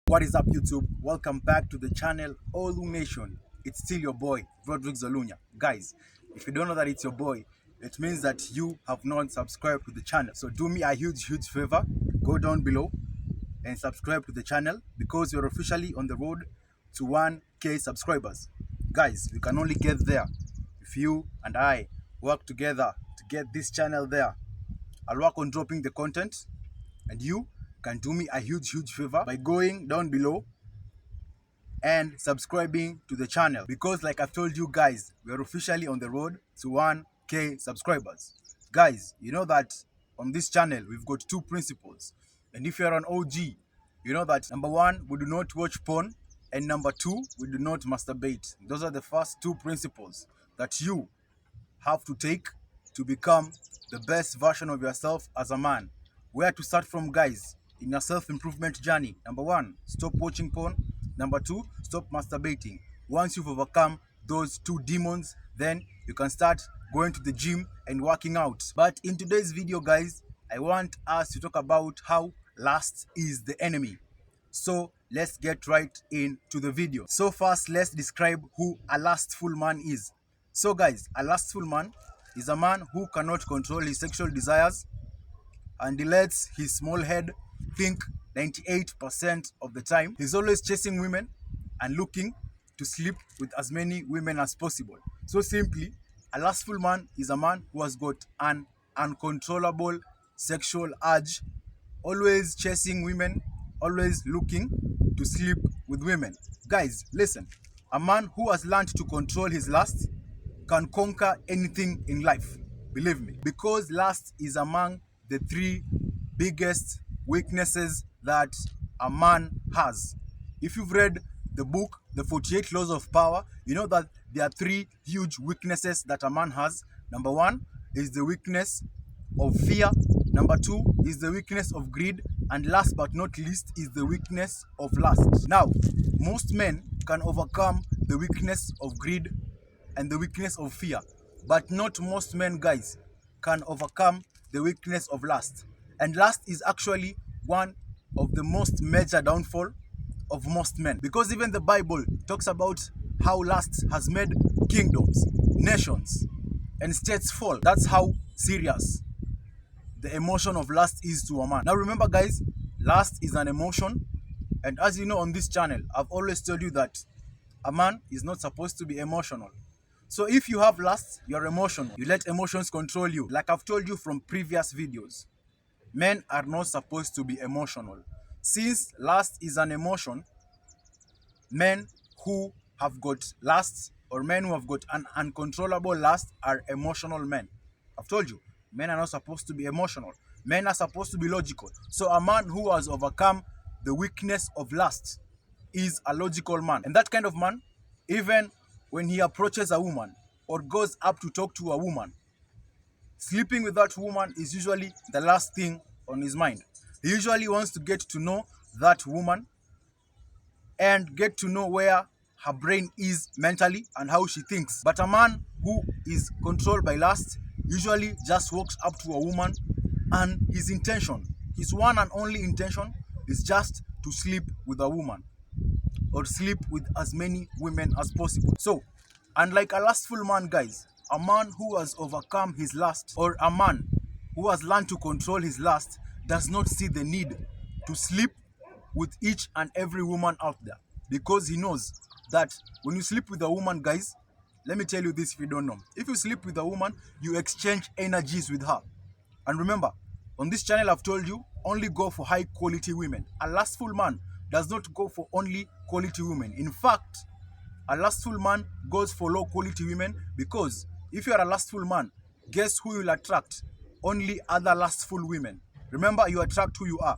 What is up, YouTube? Welcome back to the channel Olu Nation. It's still your boy, Rodrick Zolunya. Guys, if you don't know that it's your boy, it means that you have not subscribed to the channel. So do me a huge favor, go down below and subscribe to the channel because we're officially on the road to 1K subscribers. Guys, we can only get there if you and I work together to get this channel there. I'll work on dropping the content and you can do me a huge favor by going down below and subscribing to the channel because like I've told you guys, we're officially on the road to 1K subscribers. Guys, you know that on this channel we've got two principles, and if you're an OG, you know that number one, we do not watch porn, and number two, we do not masturbate. Those are the first two principles that you have to take to become the best version of yourself as a man. Where to start from, guys, in your self-improvement journey? Number one, stop watching porn. Number two, stop masturbating. Once you've overcome those two demons, then you can start going to the gym and working out. But in today's video, guys, I want us to talk about how lust is the enemy. So let's get right into the video. So first, let's describe who a lustful man is. So guys, a lustful man is a man who cannot control his sexual desires and he lets his small head think 98% of the time. He's always chasing women and looking to sleep with as many women as possible. So simply, a lustful man is a man who has got an uncontrollable sexual urge, always chasing women, always looking to sleep with women. Guys, listen, a man who has learned to control his lust can conquer anything in life. Believe me, because lust is among the three biggest weaknesses that a man has. If you've read the book, The 48 Laws of Power, you know that there are three huge weaknesses that a man has. Number one is the weakness of fear. Number two is the weakness of greed. And last but not least is the weakness of lust. Now, most men can overcome the weakness of greed and the weakness of fear, but not most men, guys, can overcome the weakness of lust. And lust is actually one of the most major downfall of most men, because even the Bible talks about how lust has made kingdoms, nations, and states fall. That's how serious the emotion of lust is to a man. Now remember, guys, lust is an emotion, and as you know, on this channel I've always told you that a man is not supposed to be emotional. So if you have lust, you're emotional. You let emotions control you. Like I've told you from previous videos, men are not supposed to be emotional. Since lust is an emotion, men who have got lust or men who have got an uncontrollable lust are emotional men. I've told you, men are not supposed to be emotional. Men are supposed to be logical. So a man who has overcome the weakness of lust is a logical man. And that kind of man, even when he approaches a woman or goes up to talk to a woman, sleeping with that woman is usually the last thing on his mind. He usually wants to get to know that woman and get to know where her brain is mentally and how she thinks. But a man who is controlled by lust usually just walks up to a woman and his intention, his one and only intention, is just to sleep with a woman or sleep with as many women as possible. So, unlike a lustful man, guys, a man who has overcome his lust or a man who has learned to control his lust does not see the need to sleep with each and every woman out there, because he knows that when you sleep with a woman, guys, let me tell you this if you don't know. If you sleep with a woman, you exchange energies with her. And remember, on this channel I've told you, only go for high quality women. A lustful man does not go for only quality women. In fact, a lustful man goes for low quality women, because if you are a lustful man, guess who you'll attract? Only other lustful women. Remember, you attract who you are.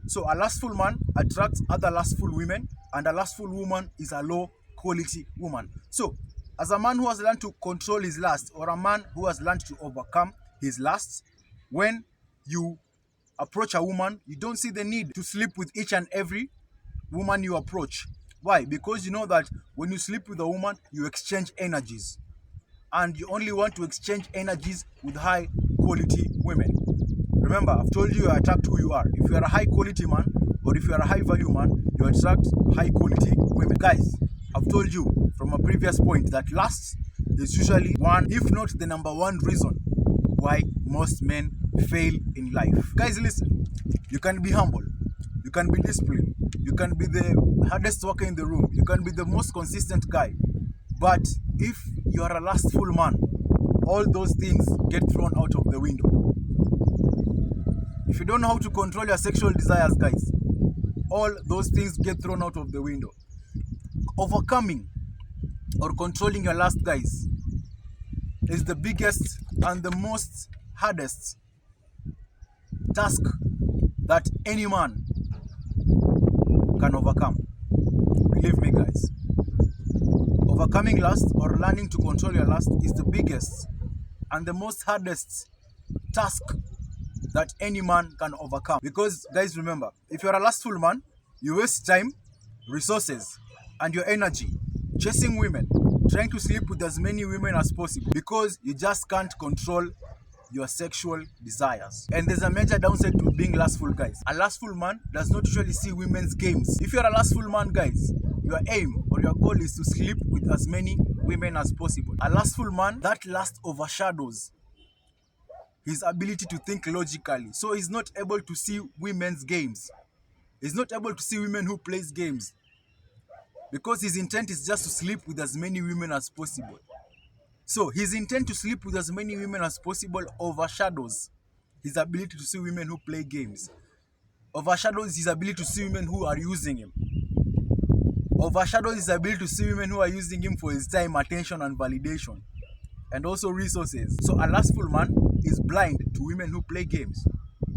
So a lustful man attracts other lustful women, and a lustful woman is a low quality woman. So as a man who has learned to control his lust, or a man who has learned to overcome his lust, when you approach a woman, you don't see the need to sleep with each and every woman you approach. Why? Because you know that when you sleep with a woman, you exchange energies. And you only want to exchange energies with high quality women. Remember, I've told you attract who you are. If you are a high quality man, or if you are a high value man, you attract high quality women. Guys, I've told you from a previous point that lust is usually one, if not the number one reason why most men fail in life. Guys, listen, you can be humble, you can be disciplined, you can be the hardest worker in the room, you can be the most consistent guy, but if you are a lustful man, all those things get thrown out of the window. If you don't know how to control your sexual desires, guys, all those things get thrown out of the window. Overcoming or controlling your lust, guys, is the biggest and the most hardest task that any man can overcome. Believe me, guys. Overcoming lust or learning to control your lust is the biggest and the most hardest task that any man can overcome. Because, guys, remember, if you're a lustful man, you waste time, resources, and your energy chasing women, trying to sleep with as many women as possible because you just can't control your sexual desires. And there's a major downside to being lustful, guys. A lustful man does not usually see women's games. If you're a lustful man, guys, your aim or your goal is to sleep with as many women as possible. A lustful man, that lust overshadows his ability to think logically. So he's not able to see women's games. He's not able to see women who plays games because his intent is just to sleep with as many women as possible. So his intent to sleep with as many women as possible overshadows his ability to see women who play games, overshadows his ability to see women who are using him, overshadows his ability to see women who are using him for his time, attention, and validation, and also resources. So a lustful man is blind to women who play games.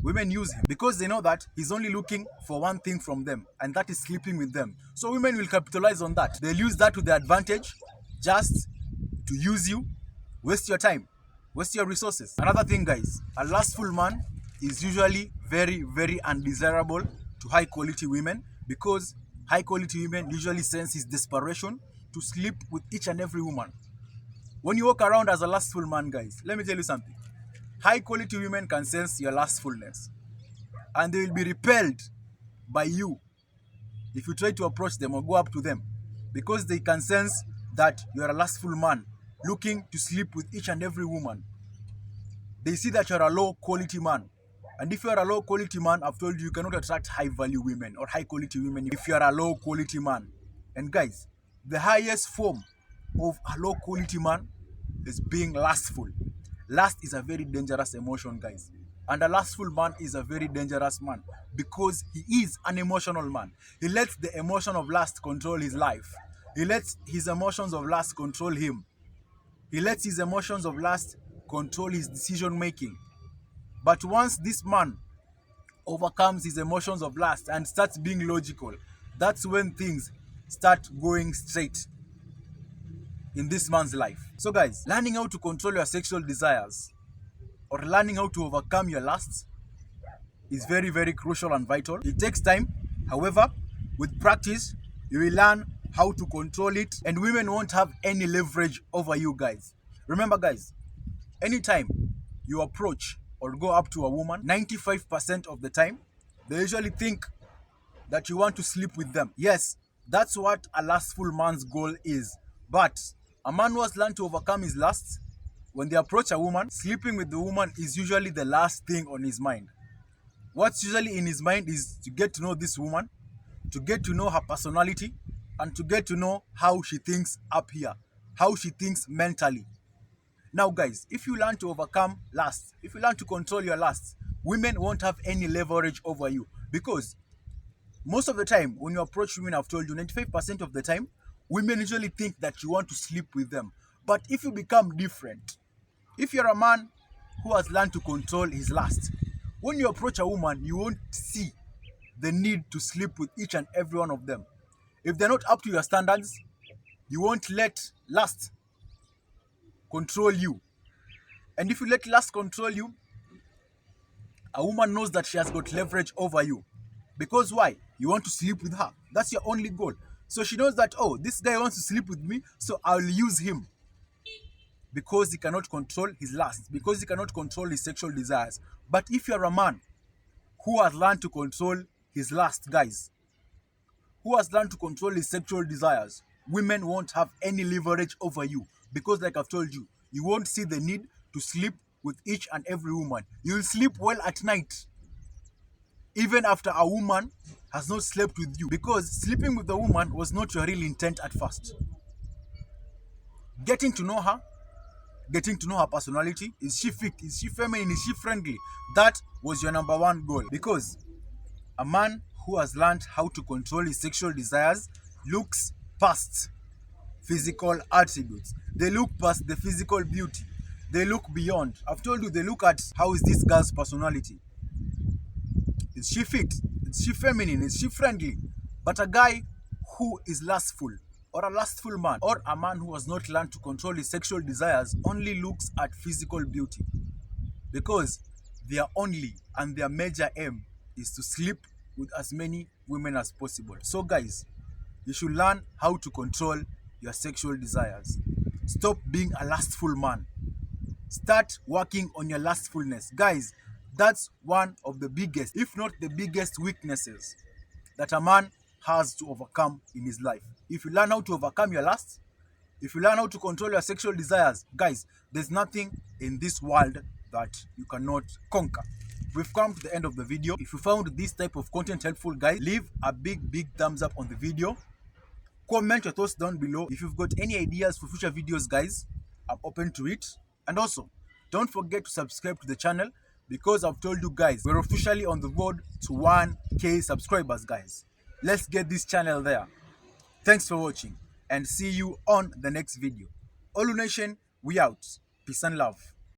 Women use him because they know that he's only looking for one thing from them, and that is sleeping with them. So women will capitalize on that. They'll use that to their advantage just to use you, waste your time, waste your resources. Another thing, guys, a lustful man is usually very, very undesirable to high quality women because high quality women usually sense his desperation to sleep with each and every woman. When you walk around as a lustful man, guys, let me tell you something. High quality women can sense your lustfulness and they will be repelled by you if you try to approach them or go up to them because they can sense that you are a lustful man looking to sleep with each and every woman. They see that you're a low quality man. And if you're a low quality man, I've told you, you cannot attract high value women or high quality women if you're a low quality man. And guys, the highest form of a low quality man is being lustful. Lust is a very dangerous emotion, guys. And a lustful man is a very dangerous man because he is an emotional man. He lets the emotion of lust control his life. He lets his emotions of lust control him. He lets his emotions of lust control his decision making. But once this man overcomes his emotions of lust and starts being logical, that's when things start going straight in this man's life. So guys, learning how to control your sexual desires or learning how to overcome your lusts is very, very crucial and vital. It takes time. However, with practice, you will learn how to control it and women won't have any leverage over you, guys. Remember, guys, anytime you approach or go up to a woman, 95% of the time, they usually think that you want to sleep with them. Yes, that's what a lustful man's goal is. But a man who has learned to overcome his lusts, when they approach a woman, sleeping with the woman is usually the last thing on his mind. What's usually in his mind is to get to know this woman, to get to know her personality, and to get to know how she thinks up here, how she thinks mentally. Now, guys, if you learn to overcome lust, if you learn to control your lust, women won't have any leverage over you because most of the time when you approach women, I've told you, 95% of the time, women usually think that you want to sleep with them. But if you become different, if you're a man who has learned to control his lust, when you approach a woman, you won't see the need to sleep with each and every one of them. If they're not up to your standards, you won't let lust control you. And if you let lust control you, a woman knows that she has got leverage over you. Because why? You want to sleep with her. That's your only goal. So she knows that, oh, this guy wants to sleep with me, so I'll use him. Because he cannot control his lust, because he cannot control his sexual desires. But if you're a man who has learned to control his lust, guys. Who has learned to control his sexual desires, women won't have any leverage over you because, like I've told you, you won't see the need to sleep with each and every woman. You'll sleep well at night, even after a woman has not slept with you, because sleeping with the woman was not your real intent at first. Getting to know her, getting to know her personality. Is she fit? Is she feminine? Is she friendly? That was your number one goal. Because a man who has learned how to control his sexual desires looks past physical attributes. They look past the physical beauty. They look beyond. I've told you, they look at how is this girl's personality. Is she fit? Is she feminine? Is she friendly? But a guy who is lustful, or a lustful man, or a man who has not learned to control his sexual desires only looks at physical beauty, because their only and their major aim is to sleep with as many women as possible. So, guys, you should learn how to control your sexual desires. Stop being a lustful man. Start working on your lustfulness. Guys, that's one of the biggest, if not the biggest, weaknesses that a man has to overcome in his life. If you learn how to overcome your lust, if you learn how to control your sexual desires, guys, there's nothing in this world that you cannot conquer. We've come to the end of the video. If you found this type of content helpful, guys, leave a big thumbs up on the video. Comment your thoughts down below. If you've got any ideas for future videos, guys, I'm open to it. And also, don't forget to subscribe to the channel, because I've told you guys, we're officially on the road to 1K subscribers, guys. Let's get this channel there. Thanks for watching, and see you on the next video. Olu Nation, we out. Peace and love.